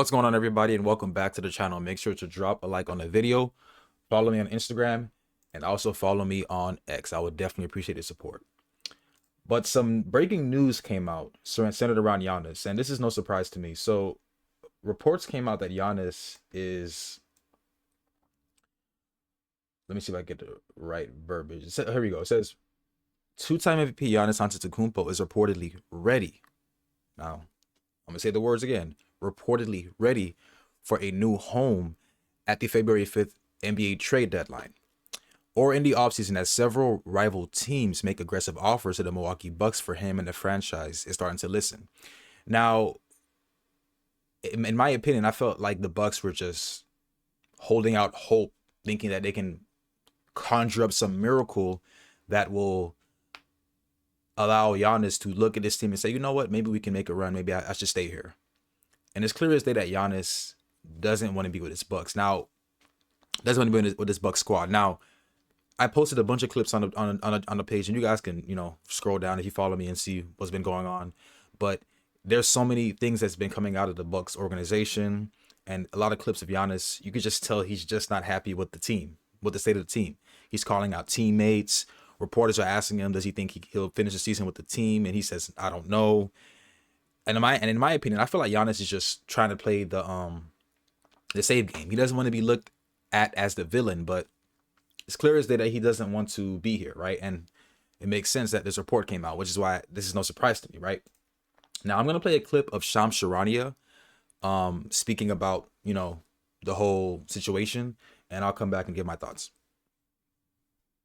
What's going on, everybody, and welcome back to the channel. Make sure to drop a like on the video, follow me on Instagram, and also follow me on X. I would definitely appreciate the support. But some breaking news came out centered around Giannis, and this is no surprise to me. So reports came out that Giannis is, let me see if I get the right verbiage. Here we go. It says two-time MVP Giannis Antetokounmpo is reportedly ready. Now, I'm gonna say the words again. Reportedly ready for a new home at the February 5th NBA trade deadline, or in the offseason, as several rival teams make aggressive offers to the Milwaukee Bucks for him, and the franchise is starting to listen. Now, in my opinion, I felt like the Bucks were just holding out hope, thinking that they can conjure up some miracle that will allow Giannis to look at this team and say, you know what, maybe we can make a run. Maybe I should stay here. And it's clear as day that Giannis doesn't want to be with his Bucks. Now, doesn't want to be with his Bucks squad. Now, I posted a bunch of clips on the page, and you guys can, scroll down if you follow me and see what's been going on. But there's so many things that's been coming out of the Bucks organization, and a lot of clips of Giannis. You could just tell he's just not happy with the team, with the state of the team. He's calling out teammates. Reporters are asking him, does he think he'll finish the season with the team? And he says, I don't know. And in my opinion, I feel like Giannis is just trying to play the save game. He doesn't want to be looked at as the villain, but it's clear as day that he doesn't want to be here, right? And it makes sense that this report came out, which is why this is no surprise to me, right? Now, I'm gonna play a clip of Shams Charania speaking about the whole situation, and I'll come back and give my thoughts.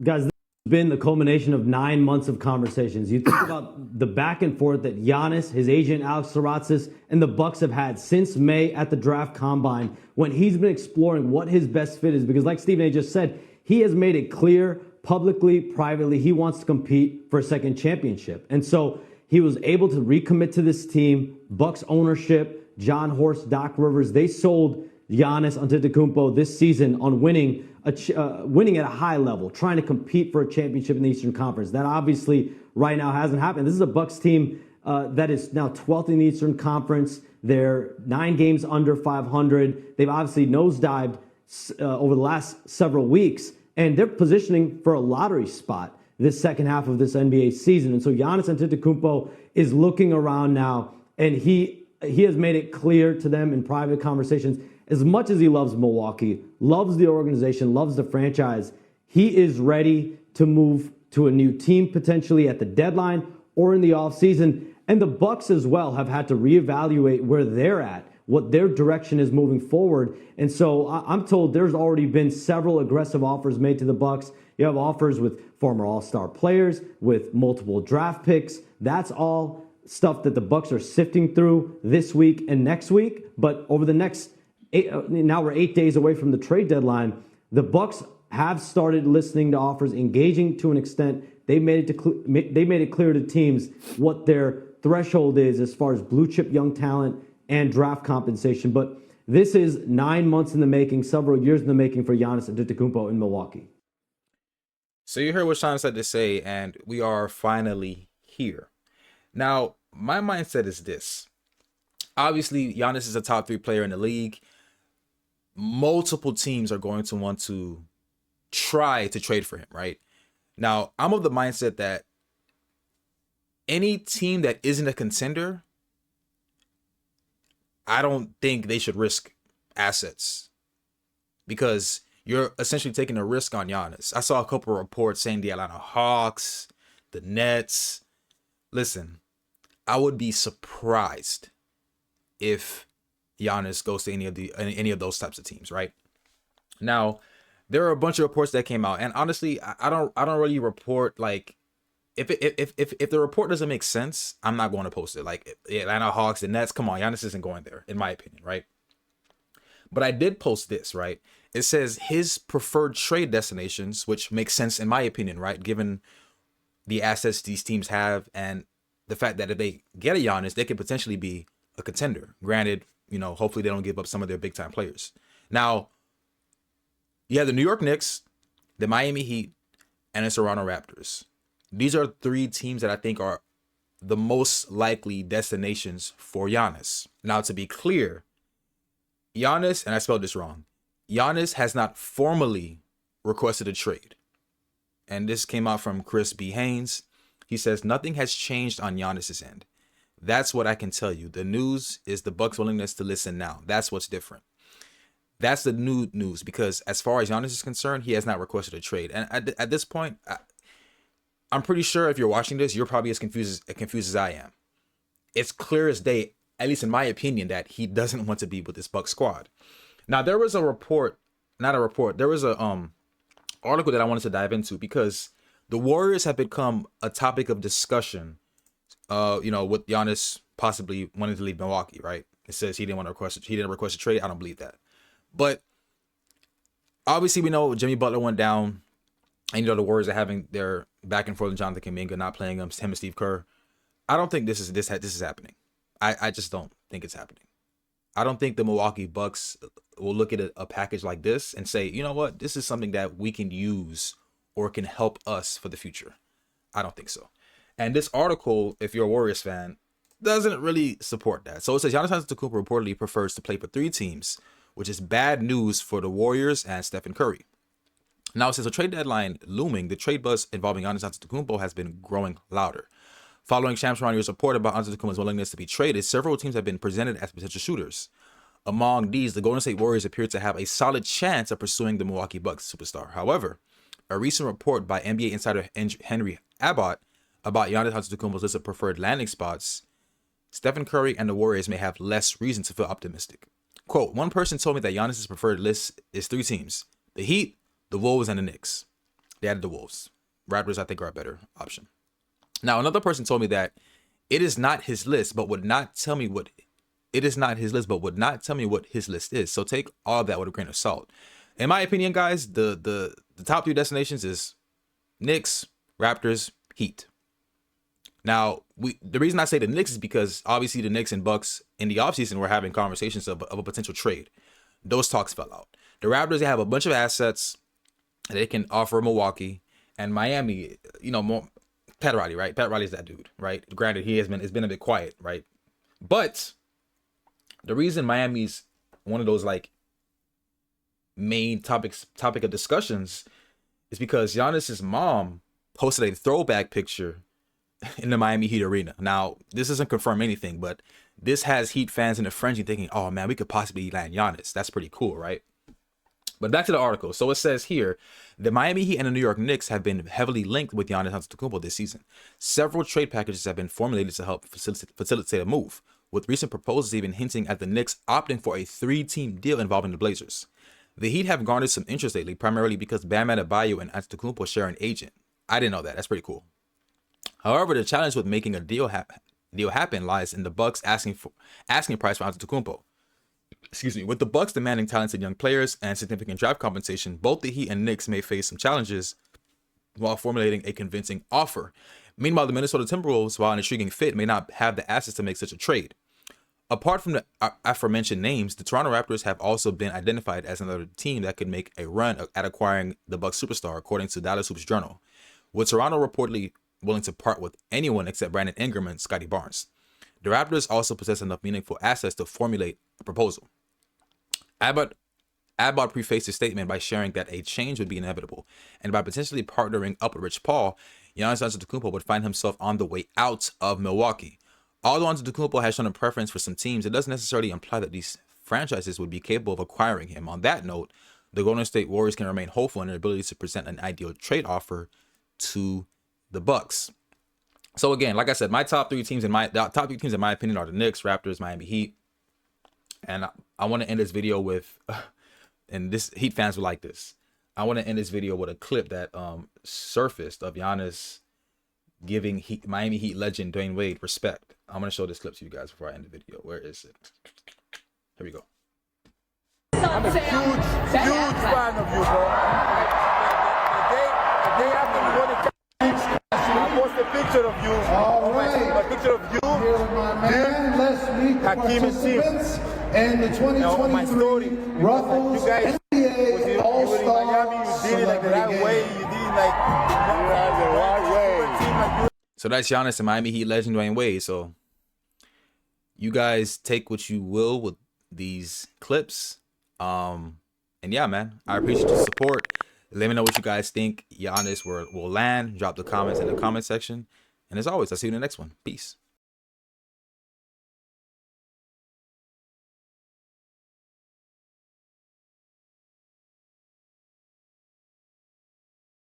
Guys, this has been the culmination of 9 months of conversations. You think about the back and forth that Giannis, his agent Alex Saratzis, and the Bucks have had since May at the draft combine, when he's been exploring what his best fit is. Because like Stephen A just said, he has made it clear publicly, privately, he wants to compete for a second championship. And so he was able to recommit to this team. Bucks ownership, John Horst, Doc Rivers, they sold Giannis Antetokounmpo this season on winning at a high level, trying to compete for a championship in the Eastern Conference. That obviously right now hasn't happened. This is a Bucks team that is now 12th in the Eastern Conference. They're 9 games under 500. They've obviously nosedived over the last several weeks, and they're positioning for a lottery spot this second half of this NBA season. And so Giannis Antetokounmpo is looking around now, and he has made it clear to them in private conversations, as much as he loves Milwaukee, loves the organization, loves the franchise, he is ready to move to a new team potentially at the deadline or in the offseason. And the Bucks as well have had to reevaluate where they're at, what their direction is moving forward. And so I'm told there's already been several aggressive offers made to the Bucks. You have offers with former All-Star players, with multiple draft picks. That's all stuff that the Bucks are sifting through this week and next week. But over the next now we're 8 days away from the trade deadline. The Bucks have started listening to offers, engaging to an extent. They made it clear to teams what their threshold is as far as blue chip young talent and draft compensation. But this is 9 months in the making, several years in the making for Giannis Antetokounmpo in Milwaukee. So you heard what Shams had to say, and we are finally here. Now, my mindset is this. Obviously, Giannis is a top 3 player in the league. Multiple teams are going to want to try to trade for him, right? Now, I'm of the mindset that any team that isn't a contender, I don't think they should risk assets, because you're essentially taking a risk on Giannis. I saw a couple of reports saying the Atlanta Hawks, the Nets. Listen, I would be surprised if Giannis goes to any of those types of teams, right? Now, there are a bunch of reports that came out, and honestly, I don't really report, like, if the report doesn't make sense, I'm not going to post it. Like the Atlanta Hawks, the Nets, come on, Giannis isn't going there, in my opinion, right? But I did post this, right? It says his preferred trade destinations, which makes sense in my opinion, right? Given the assets these teams have, and the fact that if they get a Giannis, they could potentially be a contender. Granted, hopefully they don't give up some of their big time players. Now, you have the New York Knicks, the Miami Heat, and the Toronto Raptors. These are 3 teams that I think are the most likely destinations for Giannis. Now, to be clear, Giannis, and I spelled this wrong, Giannis has not formally requested a trade. And this came out from Chris B. Haynes. He says, nothing has changed on Giannis's end. That's what I can tell you. The news is the Bucks' willingness to listen now. That's what's different. That's the new news, because as far as Giannis is concerned, he has not requested a trade. And at this point, I'm pretty sure if you're watching this, you're probably as confused as I am. It's clear as day, at least in my opinion, that he doesn't want to be with this Bucks squad. Now, there was a report, there was a article that I wanted to dive into, because the Warriors have become a topic of discussion, with Giannis possibly wanting to leave Milwaukee, right? It says he didn't request a trade. I don't believe that. But obviously we know Jimmy Butler went down, and the Warriors are having their back and forth with Jonathan Kuminga, not playing him and Steve Kerr. I don't think this is happening. I just don't think it's happening. I don't think the Milwaukee Bucks will look at a package like this and say, you know what, this is something that we can use or can help us for the future. I don't think so. And this article, if you're a Warriors fan, doesn't really support that. So it says Giannis Antetokounmpo reportedly prefers to play for 3 teams, which is bad news for the Warriors and Stephen Curry. Now, since the trade deadline looming, the trade buzz involving Giannis Antetokounmpo has been growing louder. Following Shams Charania's report about Antetokounmpo's willingness to be traded, several teams have been presented as potential shooters. Among these, the Golden State Warriors appear to have a solid chance of pursuing the Milwaukee Bucks superstar. However, a recent report by NBA insider Henry Abbott about Giannis Antetokounmpo's list of preferred landing spots, Stephen Curry and the Warriors may have less reason to feel optimistic. Quote, one person told me that Giannis' preferred list is 3 teams: the Heat, the Wolves, and the Knicks. They added the Wolves. Raptors, I think, are a better option. Now, another person told me that it is not his list, but would not tell me what his list is. So take all of that with a grain of salt. In my opinion, guys, the top 3 destinations is Knicks, Raptors, Heat. Now, the reason I say the Knicks is because obviously the Knicks and Bucks in the offseason were having conversations of a potential trade. Those talks fell out. The Raptors, they have a bunch of assets that they can offer Milwaukee, and Miami, more Pat Riley, right? Pat Riley's that dude, right? Granted, it's been a bit quiet, right? But the reason Miami's one of those like main topic of discussions is because Giannis's mom posted a throwback picture in the Miami Heat arena. Now, this doesn't confirm anything, but this has Heat fans in a frenzy thinking, oh man, we could possibly land Giannis. That's pretty cool, right? But back to the article. So it says here, the Miami Heat and the New York Knicks have been heavily linked with Giannis Antetokounmpo this season. Several trade packages have been formulated to help facilitate a move, with recent proposals even hinting at the Knicks opting for a 3-team deal involving the Blazers. The Heat have garnered some interest lately, primarily because Bam Adebayo and Antetokounmpo share an agent. I didn't know that. That's pretty cool. However, the challenge with making a deal happen lies in the Bucks asking price for Antetokounmpo. With the Bucks demanding talented young players and significant draft compensation, both the Heat and Knicks may face some challenges while formulating a convincing offer. Meanwhile, the Minnesota Timberwolves, while an intriguing fit, may not have the assets to make such a trade. Apart from the aforementioned names, the Toronto Raptors have also been identified as another team that could make a run at acquiring the Bucks superstar, according to Dallas Hoops Journal, with Toronto reportedly willing to part with anyone except Brandon Ingram and Scotty Barnes. The Raptors also possess enough meaningful assets to formulate a proposal. Abbott prefaced his statement by sharing that a change would be inevitable, and by potentially partnering up with Rich Paul, Giannis Antetokounmpo would find himself on the way out of Milwaukee. Although Antetokounmpo has shown a preference for some teams, it doesn't necessarily imply that these franchises would be capable of acquiring him. On that note, the Golden State Warriors can remain hopeful in their ability to present an ideal trade offer to the Bucks. So again, like I said, my top 3 teams in my opinion are the Knicks, Raptors, Miami Heat. And I want to end this video with, and this Heat fans will like this. I want to end this video with a clip that surfaced of Giannis giving Miami Heat legend Dwayne Wade respect. I'm going to show this clip to you guys before I end the video. Where is it? Here we go. I'm a huge fan of you, bro. The day after we won the championship, I posted a picture of you. All right. A picture of you, Here's my man. Let's meet the Hakeem and Steve. participants and the 2023 Ruffles you guys NBA All-Star Miami, you did it like the right Celebrity way. Game. You did it like the right way. So that's Giannis and Miami Heat legend Dwayne Wade. So you guys take what you will with these clips. And yeah, man, I appreciate your support. Let me know what you guys think Giannis will land. Drop the comments in the comment section. And as always, I'll see you in the next one. Peace.